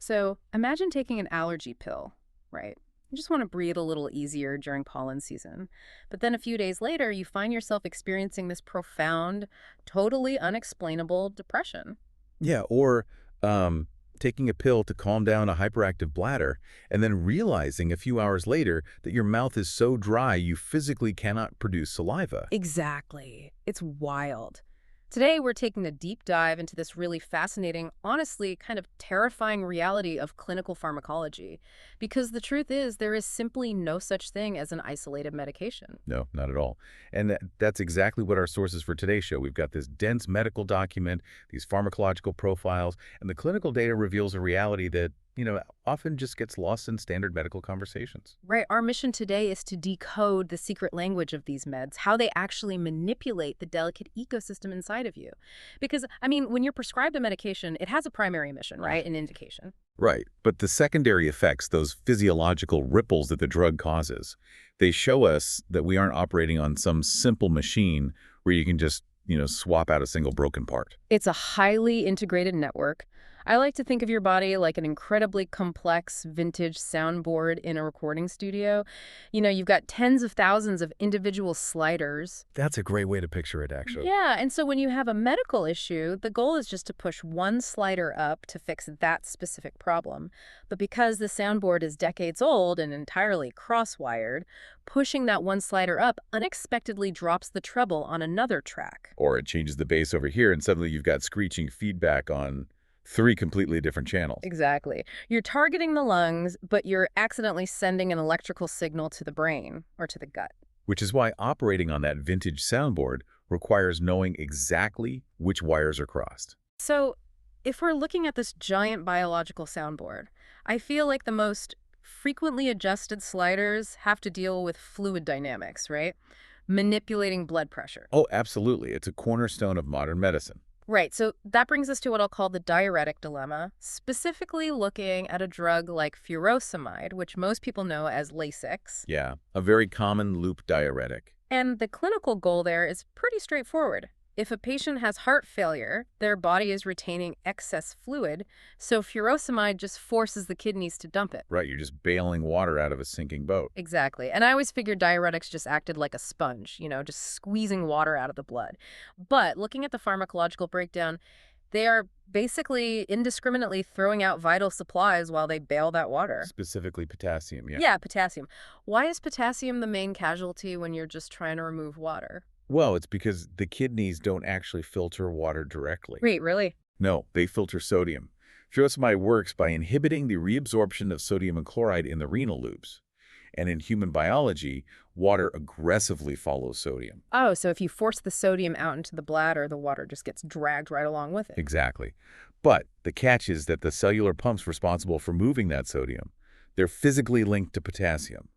So imagine taking an allergy pill, right? You just want to breathe a little easier during pollen season. But then a few days later, you find yourself experiencing this profound, totally unexplainable depression. Yeah, or um, taking a pill to calm down a hyperactive bladder and then realizing a few hours later that your mouth is so dry you physically cannot produce saliva. Exactly. It's wild. Today, we're taking a deep dive into this really fascinating, honestly, kind of terrifying reality of clinical pharmacology. Because the truth is, there is simply no such thing as an isolated medication. No, not at all. And that's exactly what our sources for today's show. We've got this dense medical document, these pharmacological profiles, and the clinical data reveals a reality that, often just gets lost in standard medical conversations. Right. Our mission today is to decode the secret language of these meds, how they actually manipulate the delicate ecosystem inside of you. Because, when you're prescribed a medication, it has a primary mission, right? An indication. Right. But the secondary effects, those physiological ripples that the drug causes, they show us that we aren't operating on some simple machine where you can just, swap out a single broken part. It's a highly integrated network. I like to think of your body like an incredibly complex vintage soundboard in a recording studio. You've got tens of thousands of individual sliders. That's a great way to picture it, actually. Yeah, and so when you have a medical issue, the goal is just to push one slider up to fix that specific problem. But because the soundboard is decades old and entirely cross-wired, pushing that one slider up unexpectedly drops the treble on another track. Or it changes the bass over here, and suddenly you've got screeching feedback on three completely different channels. Exactly. You're targeting the lungs, but you're accidentally sending an electrical signal to the brain or to the gut. Which is why operating on that vintage soundboard requires knowing exactly which wires are crossed. So, if we're looking at this giant biological soundboard, I feel like the most frequently adjusted sliders have to deal with fluid dynamics, right? Manipulating blood pressure. Oh, absolutely. It's a cornerstone of modern medicine. Right, so that brings us to what I'll call the diuretic dilemma, specifically looking at a drug like furosemide, which most people know as Lasix. Yeah, a very common loop diuretic. And the clinical goal there is pretty straightforward. If a patient has heart failure, their body is retaining excess fluid, so furosemide just forces the kidneys to dump it. Right, you're just bailing water out of a sinking boat. Exactly. And I always figured diuretics just acted like a sponge, just squeezing water out of the blood. But looking at the pharmacological breakdown, they are basically indiscriminately throwing out vital supplies while they bail that water. Specifically potassium, yeah. Yeah, potassium. Why is potassium the main casualty when you're just trying to remove water? Well, it's because the kidneys don't actually filter water directly. Wait, really? No, they filter sodium. Furosemide works by inhibiting the reabsorption of sodium and chloride in the renal loops. And in human biology, water aggressively follows sodium. Oh, so if you force the sodium out into the bladder, the water just gets dragged right along with it. Exactly. But the catch is that the cellular pumps responsible for moving that sodium, they're physically linked to potassium.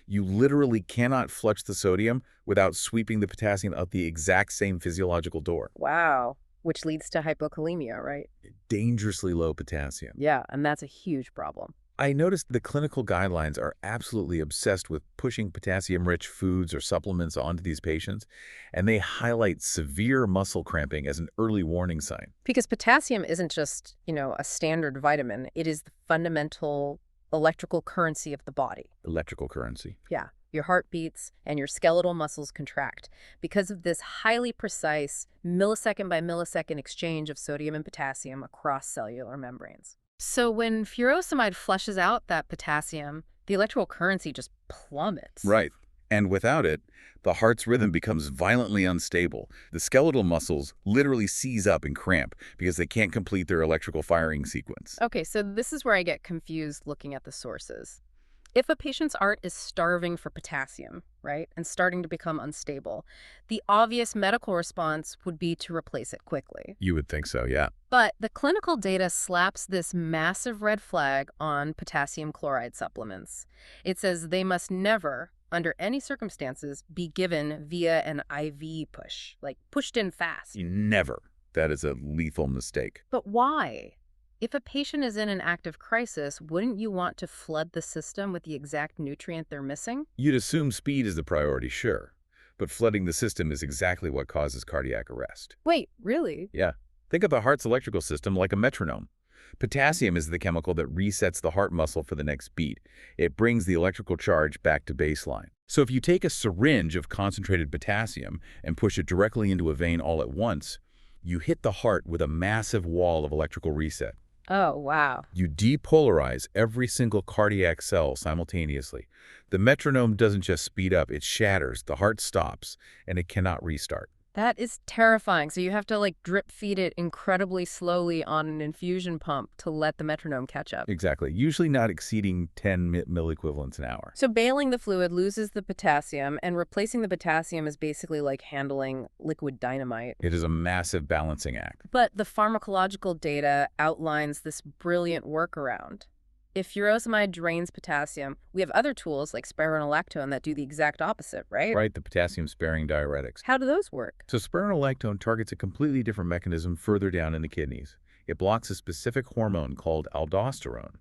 You literally cannot flush the sodium without sweeping the potassium out the exact same physiological door. Wow. Which leads to hypokalemia, right? Dangerously low potassium. Yeah, and that's a huge problem. I noticed the clinical guidelines are absolutely obsessed with pushing potassium-rich foods or supplements onto these patients, and they highlight severe muscle cramping as an early warning sign. Because potassium isn't just, a standard vitamin. It is the fundamental electrical currency of the body. Electrical currency. Yeah. Your heart beats and your skeletal muscles contract because of this highly precise millisecond by millisecond exchange of sodium and potassium across cellular membranes. So when furosemide flushes out that potassium, the electrical currency just plummets. Right. And without it, the heart's rhythm becomes violently unstable. The skeletal muscles literally seize up and cramp because they can't complete their electrical firing sequence. Okay, so this is where I get confused looking at the sources. If a patient's heart is starving for potassium, right, and starting to become unstable, the obvious medical response would be to replace it quickly. You would think so, yeah. But the clinical data slaps this massive red flag on potassium chloride supplements. It says they must never, under any circumstances, be given via an IV push, like pushed in fast. Never. That is a lethal mistake. But why? If a patient is in an active crisis, wouldn't you want to flood the system with the exact nutrient they're missing? You'd assume speed is the priority, sure. But flooding the system is exactly what causes cardiac arrest. Wait, really? Yeah. Think of the heart's electrical system like a metronome. Potassium is the chemical that resets the heart muscle for the next beat. It brings the electrical charge back to baseline. So if you take a syringe of concentrated potassium and push it directly into a vein all at once, you hit the heart with a massive wall of electrical reset. Oh, wow. You depolarize every single cardiac cell simultaneously. The metronome doesn't just speed up, it shatters, the heart stops, and it cannot restart. That is terrifying. So you have to like drip feed it incredibly slowly on an infusion pump to let the metronome catch up. Exactly, usually not exceeding 10 milliequivalents an hour. So bailing the fluid loses the potassium, and replacing the potassium is basically like handling liquid dynamite. It is a massive balancing act. But the pharmacological data outlines this brilliant workaround. If furosemide drains potassium, we have other tools like spironolactone that do the exact opposite, right? Right, the potassium-sparing diuretics. How do those work? So spironolactone targets a completely different mechanism further down in the kidneys. It blocks a specific hormone called aldosterone.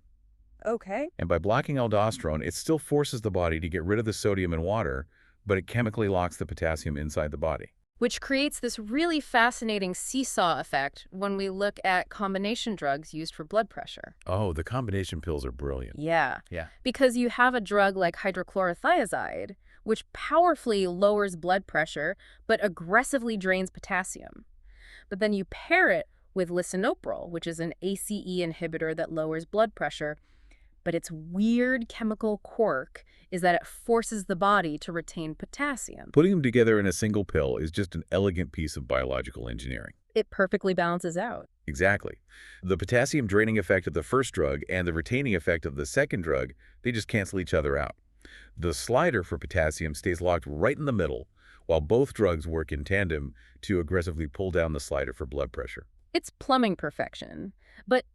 Okay. And by blocking aldosterone, it still forces the body to get rid of the sodium and water, but it chemically locks the potassium inside the body. Which creates this really fascinating seesaw effect when we look at combination drugs used for blood pressure. Oh, the combination pills are brilliant. Yeah. Yeah. Because you have a drug like hydrochlorothiazide, which powerfully lowers blood pressure but aggressively drains potassium. But then you pair it with lisinopril, which is an ACE inhibitor that lowers blood pressure. But its weird chemical quirk is that it forces the body to retain potassium. Putting them together in a single pill is just an elegant piece of biological engineering. It perfectly balances out. Exactly. The potassium draining effect of the first drug and the retaining effect of the second drug, they just cancel each other out. The slider for potassium stays locked right in the middle, while both drugs work in tandem to aggressively pull down the slider for blood pressure. It's plumbing perfection. But,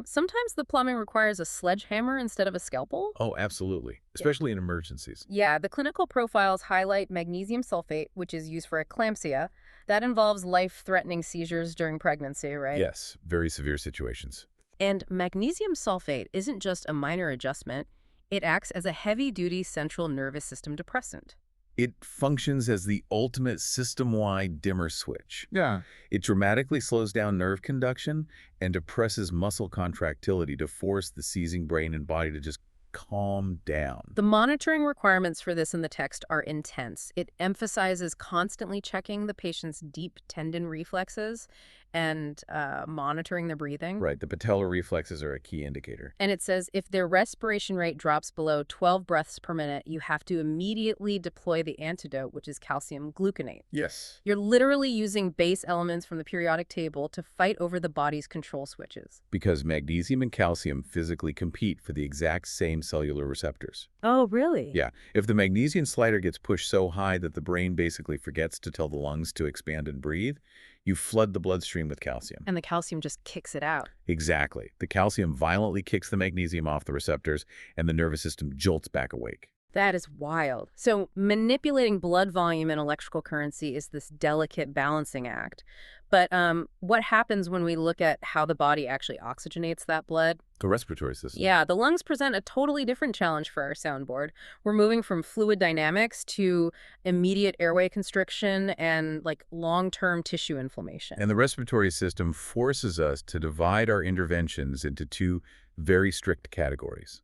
sometimes the plumbing requires a sledgehammer instead of a scalpel. Oh, absolutely. Especially in emergencies. Yeah, the clinical profiles highlight magnesium sulfate, which is used for eclampsia. That involves life-threatening seizures during pregnancy, right? Yes, very severe situations. And magnesium sulfate isn't just a minor adjustment. It acts as a heavy-duty central nervous system depressant. It functions as the ultimate system-wide dimmer switch. Yeah. It dramatically slows down nerve conduction and depresses muscle contractility to force the seizing brain and body to just calm down. The monitoring requirements for this in the text are intense. It emphasizes constantly checking the patient's deep tendon reflexes and monitoring the breathing. Right, the patellar reflexes are a key indicator. And it says if their respiration rate drops below 12 breaths per minute, you have to immediately deploy the antidote, which is calcium gluconate. Yes. You're literally using base elements from the periodic table to fight over the body's control switches. Because magnesium and calcium physically compete for the exact same cellular receptors. Oh, really? Yeah, if the magnesium slider gets pushed so high that the brain basically forgets to tell the lungs to expand and breathe, you flood the bloodstream with calcium. And the calcium just kicks it out. Exactly. The calcium violently kicks the magnesium off the receptors, and the nervous system jolts back awake. That is wild. So manipulating blood volume and electrical currency is this delicate balancing act. But what happens when we look at how the body actually oxygenates that blood? The respiratory system. Yeah, the lungs present a totally different challenge for our soundboard. We're moving from fluid dynamics to immediate airway constriction and like long-term tissue inflammation. And the respiratory system forces us to divide our interventions into two very strict categories: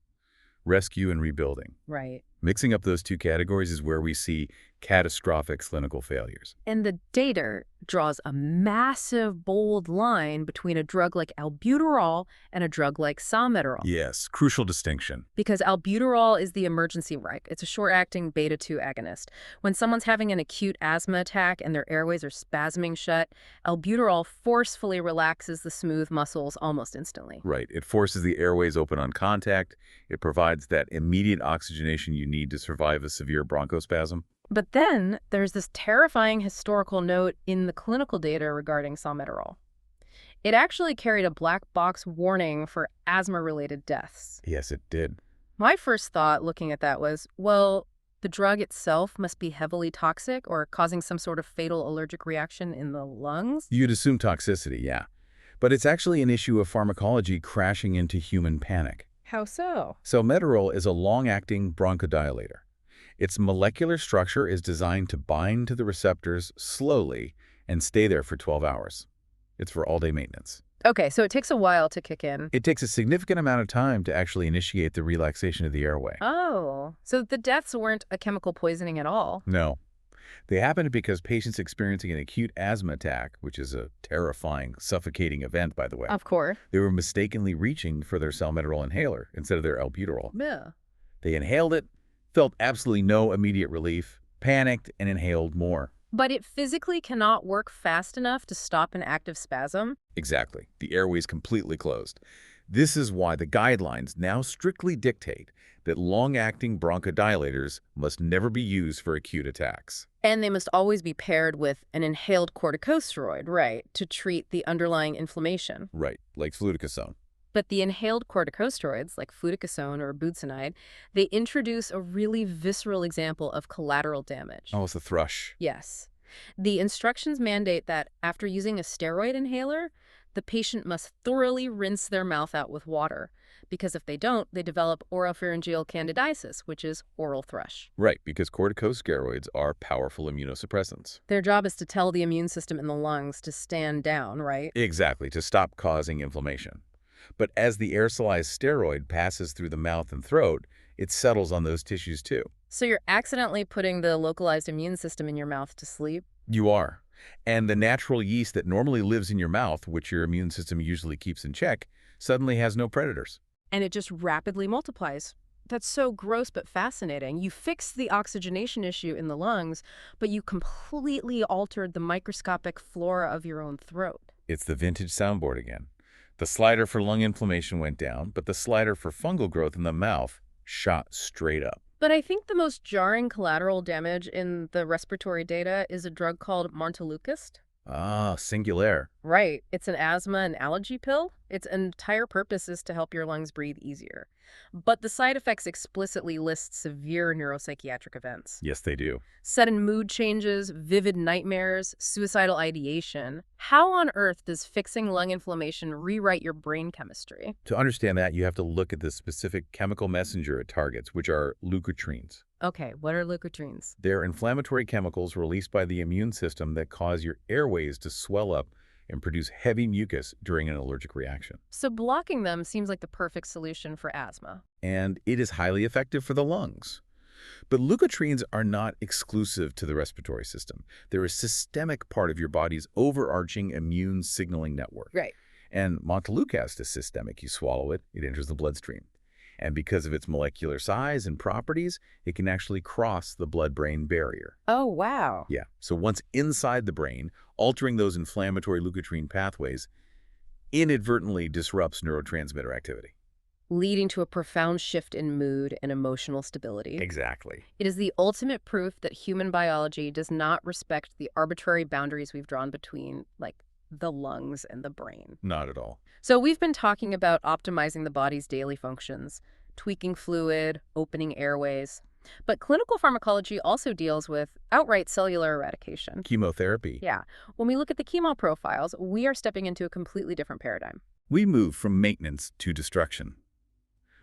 rescue and rebuilding. Right. Mixing up those two categories is where we see catastrophic clinical failures. And the data draws a massive, bold line between a drug like albuterol and a drug like salmeterol. Yes, crucial distinction. Because albuterol is the emergency RIC. It's a short-acting beta-2 agonist. When someone's having an acute asthma attack and their airways are spasming shut, albuterol forcefully relaxes the smooth muscles almost instantly. Right. It forces the airways open on contact. It provides that immediate oxygenation you need to survive a severe bronchospasm. But then there's this terrifying historical note in the clinical data regarding salmeterol. It actually carried a black box warning for asthma-related deaths. Yes, it did. My first thought looking at that was, well, the drug itself must be heavily toxic or causing some sort of fatal allergic reaction in the lungs. You'd assume toxicity, yeah. But it's actually an issue of pharmacology crashing into human panic. How so? Salmeterol is a long-acting bronchodilator. Its molecular structure is designed to bind to the receptors slowly and stay there for 12 hours. It's for all-day maintenance. Okay, so it takes a while to kick in. It takes a significant amount of time to actually initiate the relaxation of the airway. Oh, so the deaths weren't a chemical poisoning at all? No. They happened because patients experiencing an acute asthma attack, which is a terrifying, suffocating event, by the way, Of course. they were mistakenly reaching for their salmeterol inhaler instead of their albuterol. Yeah. They inhaled it, felt absolutely no immediate relief, panicked, and inhaled more. But it physically cannot work fast enough to stop an active spasm? Exactly. The airway is completely closed. This is why the guidelines now strictly dictate that long-acting bronchodilators must never be used for acute attacks. And they must always be paired with an inhaled corticosteroid, right, to treat the underlying inflammation. Right, like fluticasone. But the inhaled corticosteroids, like fluticasone or budesonide, they introduce a really visceral example of collateral damage. Oh, it's the thrush. Yes. The instructions mandate that after using a steroid inhaler, the patient must thoroughly rinse their mouth out with water, because if they don't, they develop oropharyngeal candidiasis, which is oral thrush. Right, because corticosteroids are powerful immunosuppressants. Their job is to tell the immune system in the lungs to stand down, right? Exactly, to stop causing inflammation. But as the aerosolized steroid passes through the mouth and throat, it settles on those tissues too. So you're accidentally putting the localized immune system in your mouth to sleep? You are. And the natural yeast that normally lives in your mouth, which your immune system usually keeps in check, suddenly has no predators. And it just rapidly multiplies. That's so gross but fascinating. You fixed the oxygenation issue in the lungs, but you completely altered the microscopic flora of your own throat. It's the vintage soundboard again. The slider for lung inflammation went down, but the slider for fungal growth in the mouth shot straight up. But I think the most jarring collateral damage in the respiratory data is a drug called montelukast. Ah, singular. Right. It's an asthma and allergy pill. Its entire purpose is to help your lungs breathe easier. But the side effects explicitly list severe neuropsychiatric events. Yes, they do. Sudden mood changes, vivid nightmares, suicidal ideation. How on earth does fixing lung inflammation rewrite your brain chemistry? To understand that, you have to look at the specific chemical messenger it targets, which are leukotrienes. Okay, what are leukotrienes? They're inflammatory chemicals released by the immune system that cause your airways to swell up and produce heavy mucus during an allergic reaction. So blocking them seems like the perfect solution for asthma. And it is highly effective for the lungs. But leukotrienes are not exclusive to the respiratory system. They're a systemic part of your body's overarching immune signaling network. Right. And montelukast is systemic. You swallow it, it enters the bloodstream. And because of its molecular size and properties, it can actually cross the blood-brain barrier. Oh, wow. Yeah, so once inside the brain, altering those inflammatory leukotriene pathways inadvertently disrupts neurotransmitter activity. Leading to a profound shift in mood and emotional stability. Exactly. It is the ultimate proof that human biology does not respect the arbitrary boundaries we've drawn between, like, the lungs and the brain. Not at all. So we've been talking about optimizing the body's daily functions, tweaking fluid, opening airways. But clinical pharmacology also deals with outright cellular eradication. Chemotherapy. Yeah. When we look at the chemo profiles, we are stepping into a completely different paradigm. We move from maintenance to destruction.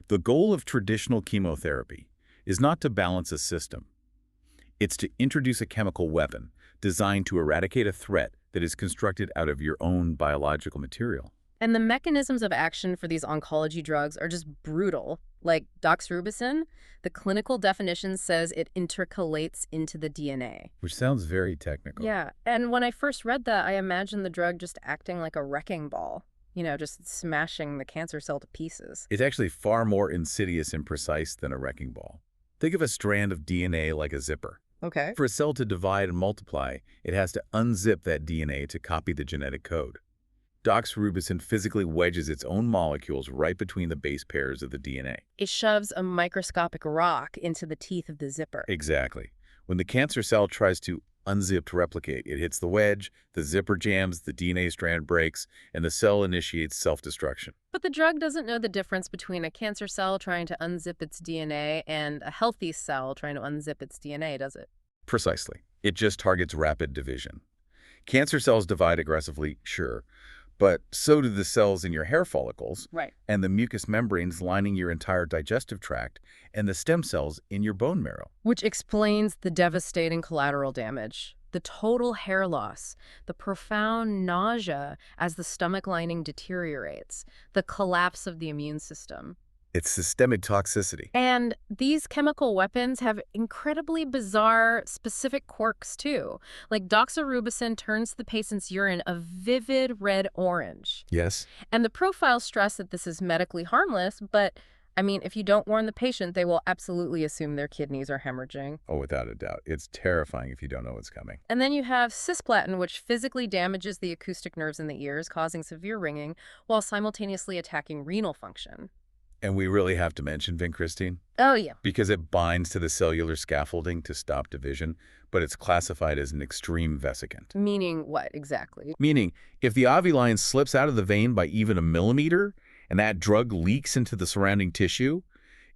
The goal of traditional chemotherapy is not to balance a system. It's to introduce a chemical weapon designed to eradicate a threat that is constructed out of your own biological material. And the mechanisms of action for these oncology drugs are just brutal. Like doxorubicin, the clinical definition says it intercalates into the DNA. Which sounds very technical. Yeah, and when I first read that, I imagined the drug just acting like a wrecking ball. You know, just smashing the cancer cell to pieces. It's actually far more insidious and precise than a wrecking ball. Think of a strand of DNA like a zipper. Okay. For a cell to divide and multiply, it has to unzip that DNA to copy the genetic code. Doxorubicin physically wedges its own molecules right between the base pairs of the DNA. It shoves a microscopic rock into the teeth of the zipper. Exactly. When the cancer cell tries to unzip to replicate, it hits the wedge, the zipper jams, the DNA strand breaks, and the cell initiates self-destruction. But the drug doesn't know the difference between a cancer cell trying to unzip its DNA and a healthy cell trying to unzip its DNA, does it? Precisely. It just targets rapid division. Cancer cells divide aggressively, sure, but so do the cells in your hair follicles, Right. and the mucous membranes lining your entire digestive tract, and the stem cells in your bone marrow. Which explains the devastating collateral damage. The total hair loss, the profound nausea as the stomach lining deteriorates, the collapse of the immune system. It's systemic toxicity. And these chemical weapons have incredibly bizarre, specific quirks, too. Like doxorubicin turns the patient's urine a vivid red-orange. Yes. And the profiles stress that this is medically harmless, but, I mean, if you don't warn the patient, they will absolutely assume their kidneys are hemorrhaging. Oh, without a doubt. It's terrifying if you don't know what's coming. And then you have cisplatin, which physically damages the acoustic nerves in the ears, causing severe ringing, while simultaneously attacking renal function. And we really have to mention vincristine Oh, yeah. because it binds to the cellular scaffolding to stop division, but it's classified as an extreme vesicant. Meaning what exactly? Meaning, if the line slips out of the vein by even a millimeter and that drug leaks into the surrounding tissue,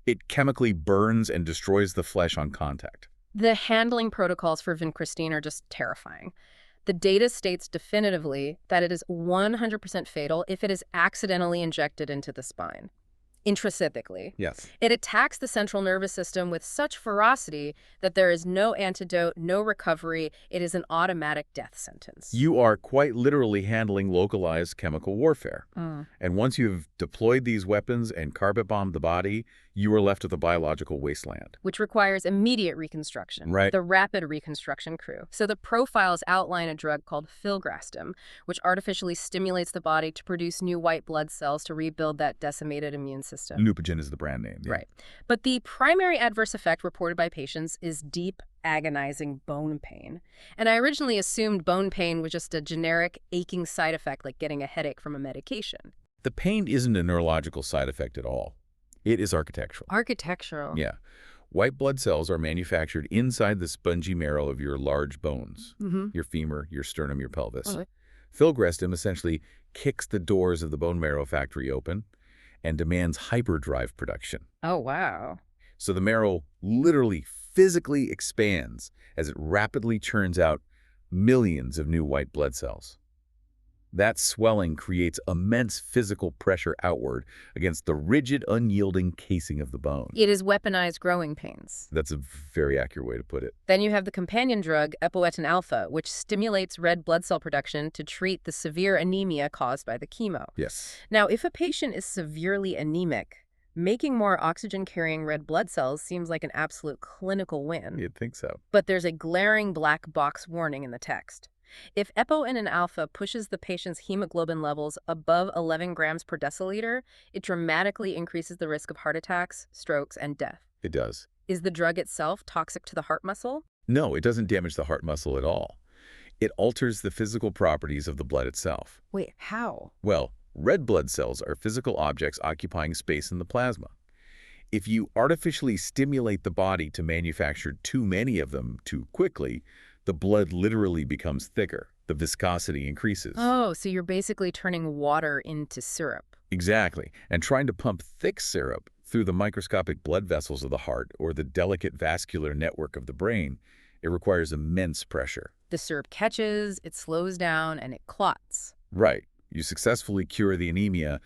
it chemically burns and destroys the flesh on contact. The handling protocols for vincristine are just terrifying. The data states definitively that it is 100% fatal if it is accidentally injected into the spine. Intrathecally. Yes. It attacks the central nervous system with such ferocity that there is no antidote, no recovery. It is an automatic death sentence. You are quite literally handling localized chemical warfare. Mm. And once you've deployed these weapons and carpet bombed the body, you are left with a biological wasteland. Which requires immediate reconstruction. Right. The rapid reconstruction crew. So the profiles outline a drug called filgrastim, which artificially stimulates the body to produce new white blood cells to rebuild that decimated immune system. Neupogen is the brand name. Yeah. Right. But the primary adverse effect reported by patients is deep, agonizing bone pain. And I originally assumed bone pain was just a generic aching side effect like getting a headache from a medication. The pain isn't a neurological side effect at all. It is architectural. Architectural. Yeah. White blood cells are manufactured inside the spongy marrow of your large bones, your femur, your sternum, your pelvis. Okay. Filgrastim essentially kicks the doors of the bone marrow factory open and demands hyperdrive production. Oh, wow. So the marrow literally physically expands as it rapidly churns out millions of new white blood cells. That swelling creates immense physical pressure outward against the rigid, unyielding casing of the bone. It is weaponized growing pains. That's a very accurate way to put it. Then you have the companion drug, epoetin alpha, which stimulates red blood cell production to treat the severe anemia caused by the chemo. Yes. Now, if a patient is severely anemic, making more oxygen-carrying red blood cells seems like an absolute clinical win. You'd think so. But there's a glaring black box warning in the text. If epoetin alpha pushes the patient's hemoglobin levels above 11 grams per deciliter, it dramatically increases the risk of heart attacks, strokes, and death. It does. Is the drug itself toxic to the heart muscle? No, it doesn't damage the heart muscle at all. It alters the physical properties of the blood itself. Wait, how? Well, red blood cells are physical objects occupying space in the plasma. If you artificially stimulate the body to manufacture too many of them too quickly, the blood literally becomes thicker. The viscosity increases. Oh, so you're basically turning water into syrup. Exactly. And trying to pump thick syrup through the microscopic blood vessels of the heart or the delicate vascular network of the brain, it requires immense pressure. The syrup catches, it slows down, and it clots. Right. You successfully cure the anemia,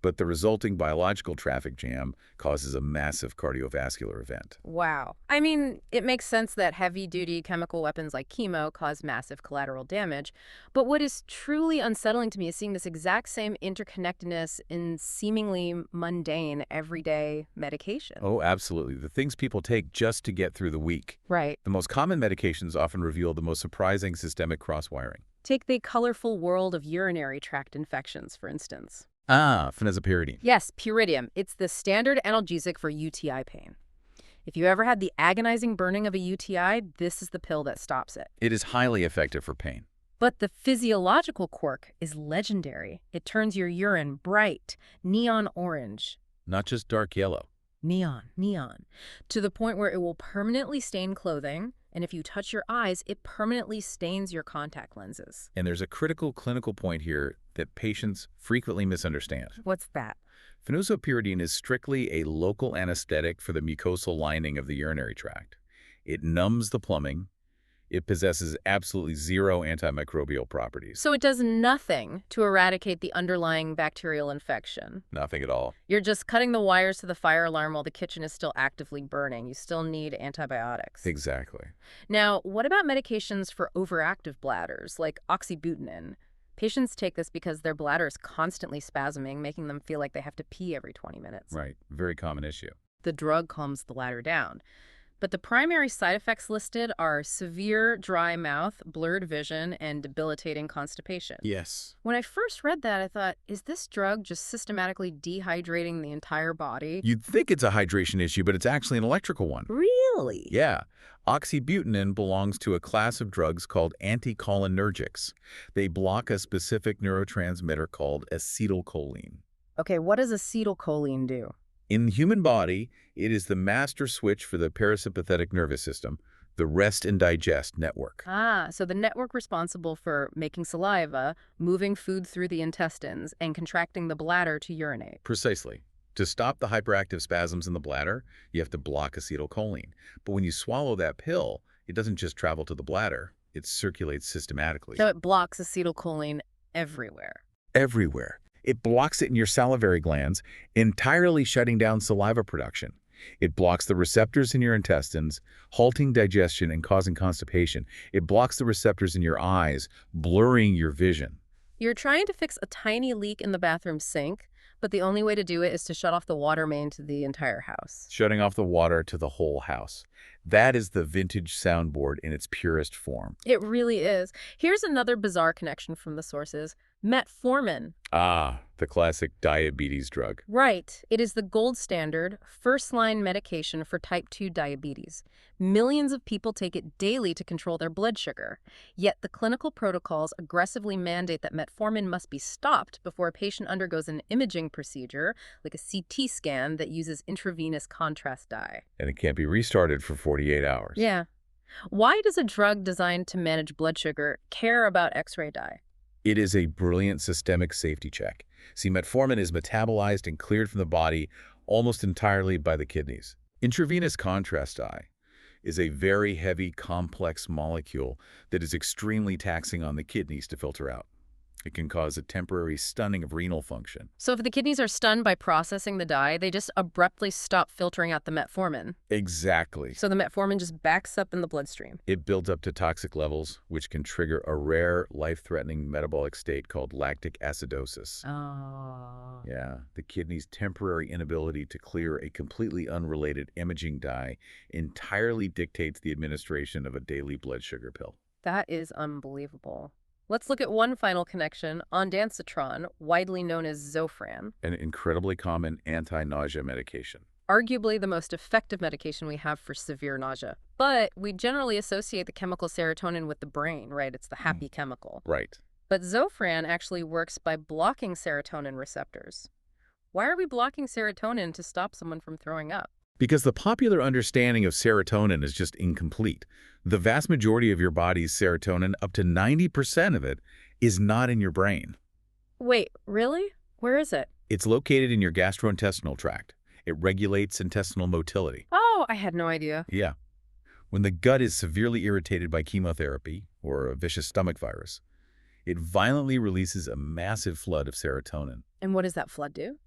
but the resulting biological traffic jam causes a massive cardiovascular event. Wow. I mean, it makes sense that heavy-duty chemical weapons like chemo cause massive collateral damage, but what is truly unsettling to me is seeing this exact same interconnectedness in seemingly mundane, everyday medication. Oh, absolutely. The things people take just to get through the week. Right. The most common medications often reveal the most surprising systemic cross-wiring. Take the colorful world of urinary tract infections, for instance. Ah, phenazopyridine. Yes, pyridium. It's the standard analgesic for UTI pain. If you ever had the agonizing burning of a UTI, this is the pill that stops it. It is highly effective for pain. But the physiological quirk is legendary. It turns your urine bright, neon orange. Not just dark yellow. Neon. To the point where it will permanently stain clothing, and if you touch your eyes, it permanently stains your contact lenses. And there's a critical clinical point here that patients frequently misunderstand. What's that? Phenazopyridine is strictly a local anesthetic for the mucosal lining of the urinary tract. It numbs the plumbing, It possesses absolutely zero antimicrobial properties. So it does nothing to eradicate the underlying bacterial infection. Nothing at all. You're just cutting the wires to the fire alarm while the kitchen is still actively burning. You still need antibiotics. Exactly. Now, what about medications for overactive bladders, like oxybutynin? Patients take this because their bladder is constantly spasming, making them feel like they have to pee every 20 minutes. Right. Very common issue. The drug calms the bladder down. But the primary side effects listed are severe dry mouth, blurred vision, and debilitating constipation. Yes. When I first read that, I thought, is this drug just systematically dehydrating the entire body? You'd think it's a hydration issue, but it's actually an electrical one. Really? Yeah. Oxybutynin belongs to a class of drugs called anticholinergics. They block a specific neurotransmitter called acetylcholine. Okay, what does acetylcholine do? In the human body, it is the master switch for the parasympathetic nervous system, the rest and digest network. Ah, so the network responsible for making saliva, moving food through the intestines, and contracting the bladder to urinate. Precisely. To stop the hyperactive spasms in the bladder, you have to block acetylcholine. But when you swallow that pill, it doesn't just travel to the bladder, it circulates systematically. So it blocks acetylcholine everywhere. Everywhere. It blocks it in your salivary glands, entirely shutting down saliva production. It blocks the receptors in your intestines, halting digestion and causing constipation. It blocks the receptors in your eyes, blurring your vision. You're trying to fix a tiny leak in the bathroom sink, but the only way to do it is to shut off the water main to the entire house. Shutting off the water to the whole house. That is the vintage soundboard in its purest form. It really is. Here's another bizarre connection from the sources. Metformin. Ah, the classic diabetes drug. Right. It is the gold standard, first-line medication for type 2 diabetes. Millions of people take it daily to control their blood sugar. Yet the clinical protocols aggressively mandate that metformin must be stopped before a patient undergoes an imaging procedure, like a CT scan that uses intravenous contrast dye. And it can't be restarted for 48 hours. Yeah. Why does a drug designed to manage blood sugar care about X-ray dye? It is a brilliant systemic safety check. See, metformin is metabolized and cleared from the body almost entirely by the kidneys. Intravenous contrast dye is a very heavy, complex molecule that is extremely taxing on the kidneys to filter out. It can cause a temporary stunning of renal function. So if the kidneys are stunned by processing the dye, they just abruptly stop filtering out the metformin. Exactly. So the metformin just backs up in the bloodstream. It builds up to toxic levels, which can trigger a rare, life-threatening metabolic state called lactic acidosis. Oh. Yeah, the kidney's temporary inability to clear a completely unrelated imaging dye entirely dictates the administration of a daily blood sugar pill. That is unbelievable. Let's look at one final connection, ondansetron, widely known as Zofran. An incredibly common anti-nausea medication. Arguably the most effective medication we have for severe nausea. But we generally associate the chemical serotonin with the brain, right? It's the happy chemical. Right. But Zofran actually works by blocking serotonin receptors. Why are we blocking serotonin to stop someone from throwing up? Because the popular understanding of serotonin is just incomplete. The vast majority of your body's serotonin, up to 90% of it, is not in your brain. Wait, really? Where is it? It's located in your gastrointestinal tract. It regulates intestinal motility. Oh, I had no idea. Yeah. When the gut is severely irritated by chemotherapy or a vicious stomach virus, it violently releases a massive flood of serotonin. And what does that flood do?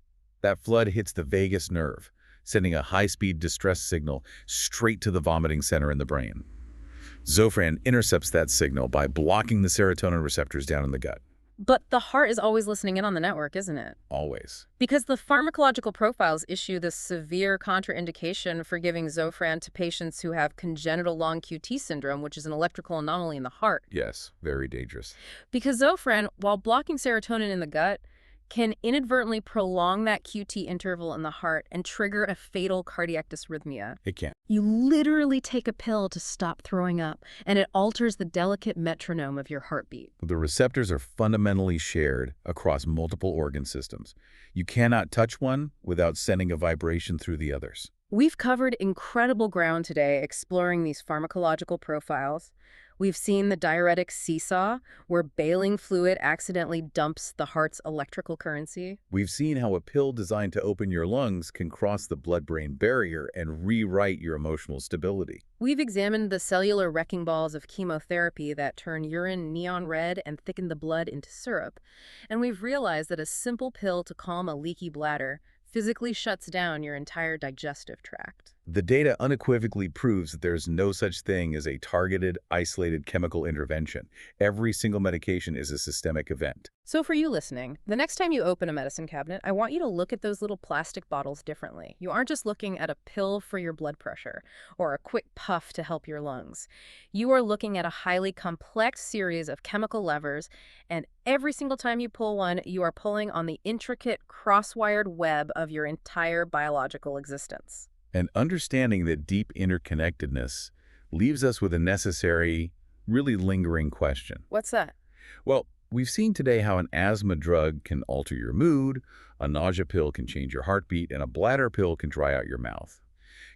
That flood hits the vagus nerve, sending a high-speed distress signal straight to the vomiting center in the brain. Zofran intercepts that signal by blocking the serotonin receptors down in the gut. But the heart is always listening in on the network, isn't it? Always. Because the pharmacological profiles issue this severe contraindication for giving Zofran to patients who have congenital long QT syndrome, which is an electrical anomaly in the heart. Yes, very dangerous. Because Zofran, while blocking serotonin in the gut, can inadvertently prolong that QT interval in the heart and trigger a fatal cardiac dysrhythmia. It can. You literally take a pill to stop throwing up, and it alters the delicate metronome of your heartbeat. The receptors are fundamentally shared across multiple organ systems. You cannot touch one without sending a vibration through the others. We've covered incredible ground today exploring these pharmacological profiles. We've seen the diuretic seesaw, where bailing fluid accidentally dumps the heart's electrical currency. We've seen how a pill designed to open your lungs can cross the blood-brain barrier and rewrite your emotional stability. We've examined the cellular wrecking balls of chemotherapy that turn urine neon red and thicken the blood into syrup. And we've realized that a simple pill to calm a leaky bladder physically shuts down your entire digestive tract. The data unequivocally proves that there's no such thing as a targeted, isolated chemical intervention. Every single medication is a systemic event. So for you listening, the next time you open a medicine cabinet, I want you to look at those little plastic bottles differently. You aren't just looking at a pill for your blood pressure or a quick puff to help your lungs. You are looking at a highly complex series of chemical levers, and every single time you pull one, you are pulling on the intricate, cross-wired web of your entire biological existence. And understanding that deep interconnectedness leaves us with a necessary, really lingering question. What's that? Well, we've seen today how an asthma drug can alter your mood, a nausea pill can change your heartbeat, and a bladder pill can dry out your mouth.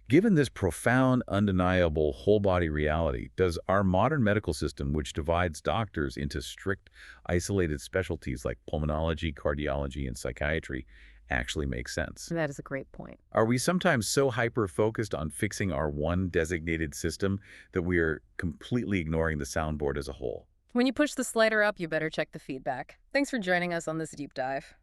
Given this profound, undeniable whole-body reality, does our modern medical system, which divides doctors into strict, isolated specialties like pulmonology, cardiology, and psychiatry, actually make sense? That is a great point. Are we sometimes so hyper-focused on fixing our one designated system that we are completely ignoring the soundboard as a whole? When you push the slider up, you better check the feedback. Thanks for joining us on this deep dive.